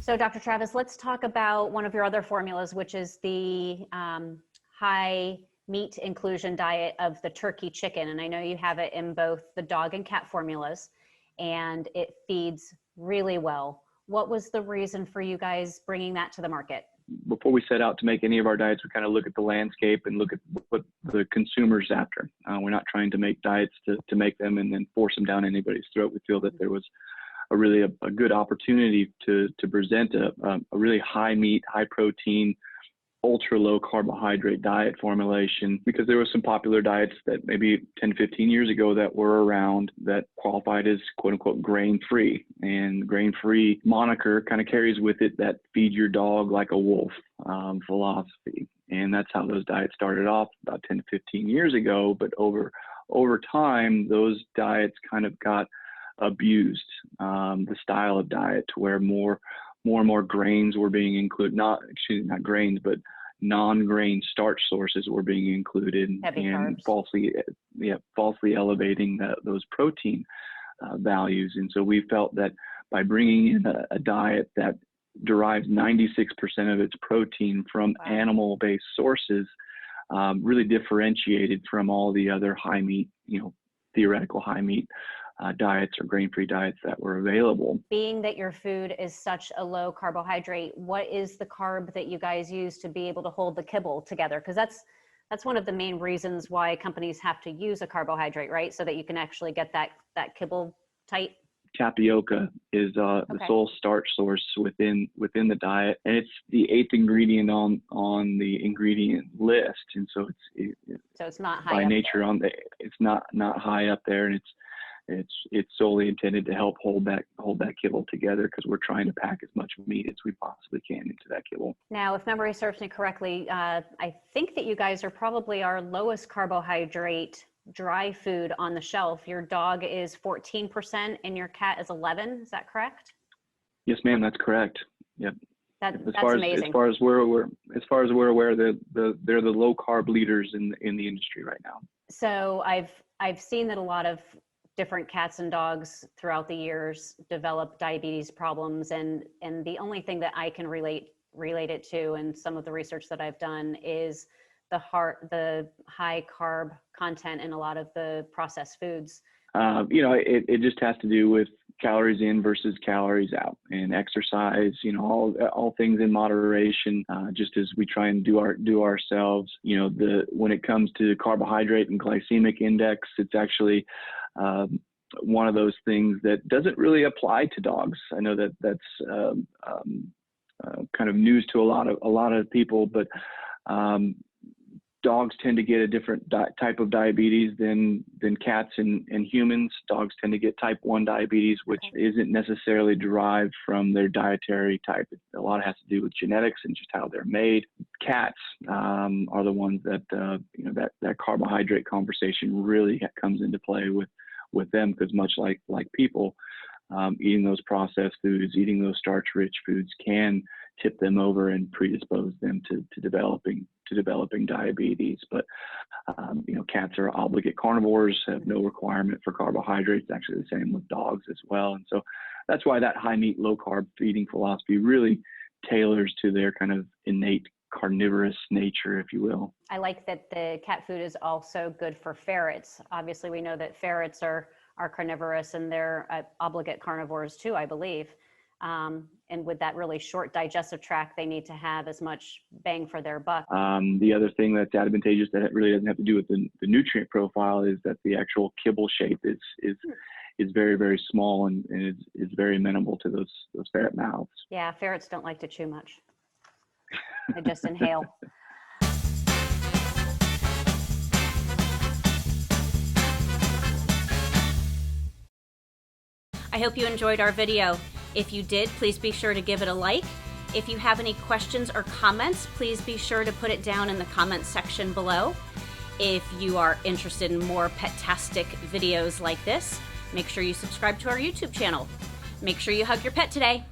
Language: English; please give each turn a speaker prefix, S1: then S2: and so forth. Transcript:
S1: So Dr. Travis, let's talk about one of your other formulas, which is the high meat inclusion diet of the turkey chicken. And I know you have it in both the dog and cat formulas, and it feeds really well. What was the reason for you guys bringing that to the market?
S2: Before we set out to make any of our diets, we kind of look at the landscape and look at what the consumer's after. We're not trying to make diets to make them and then force them down anybody's throat. We feel that there was a good opportunity to present a really high meat, high protein, ultra low carbohydrate diet formulation, because there were some popular diets that maybe 10, 15 years ago that were around that qualified as quote unquote grain free, and grain free moniker kind of carries with it that feed your dog like a wolf philosophy. And that's how those diets started off about 10 to 15 years ago. But over time, those diets kind of got abused, the style of diet, to where more and more grains were being included, not grains, but non-grain starch sources were being included,
S1: heavy
S2: and
S1: carbs.
S2: falsely elevating those protein values. And so we felt that by bringing in a diet that derives 96% of its protein from animal-based sources, really differentiated from all the other high meat, theoretical high meat diets or grain-free diets that were available.
S1: Being that your food is such a low carbohydrate, what is the carb that you guys use to be able to hold the kibble together? Because that's one of the main reasons why companies have to use a carbohydrate, right? So that you can actually get that kibble tight.
S2: Tapioca is the sole starch source within the diet, and it's the 8th ingredient on the ingredient list. And so
S1: it's not high
S2: by
S1: up
S2: nature
S1: there.
S2: It's not high up there, and it's solely intended to help hold that kibble together, because we're trying to pack as much meat as we possibly can into that kibble.
S1: Now, if memory serves me correctly, I think that you guys are probably our lowest carbohydrate dry food on the shelf. Your dog is 14% and your cat is 11%. Is that correct?
S2: Yes, ma'am. That's correct. Yep.
S1: That's amazing.
S2: As far as we're aware, they're the low carb leaders in the industry right now.
S1: So I've seen that a lot of different cats and dogs throughout the years develop diabetes problems, and the only thing that I can relate it to, and some of the research that I've done, is the high carb content in a lot of the processed foods.
S2: It just has to do with calories in versus calories out, and exercise, all things in moderation, just as we try and do ourselves. When it comes to carbohydrate and glycemic index, it's actually one of those things that doesn't really apply to dogs. I know that's kind of news to a lot of people, but dogs tend to get a different type of diabetes than cats and humans. Dogs tend to get type 1 diabetes, which isn't necessarily derived from their dietary type. A lot has to do with genetics and just how they're made. Cats are the ones that that carbohydrate conversation really comes into play with them, because much like people, eating those processed foods, eating those starch-rich foods can tip them over and predispose them to developing diabetes. But cats are obligate carnivores, have no requirement for carbohydrates. Actually, the same with dogs as well. And so that's why that high meat, low carb feeding philosophy really tailors to their kind of innate carnivorous nature, if you will.
S1: I like that the cat food is also good for ferrets. Obviously, we know that ferrets are carnivorous, and they're obligate carnivores too, I believe. And with that really short digestive tract, they need to have as much bang for their buck.
S2: The other thing that's advantageous that really doesn't have to do with the nutrient profile is that the actual kibble shape is very, very small, and is very amenable to those ferret mouths.
S1: Yeah, ferrets don't like to chew much. They just inhale. I hope you enjoyed our video. If you did, please be sure to give it a like. If you have any questions or comments, please be sure to put it down in the comments section below. If you are interested in more pet-tastic videos like this, make sure you subscribe to our YouTube channel. Make sure you hug your pet today.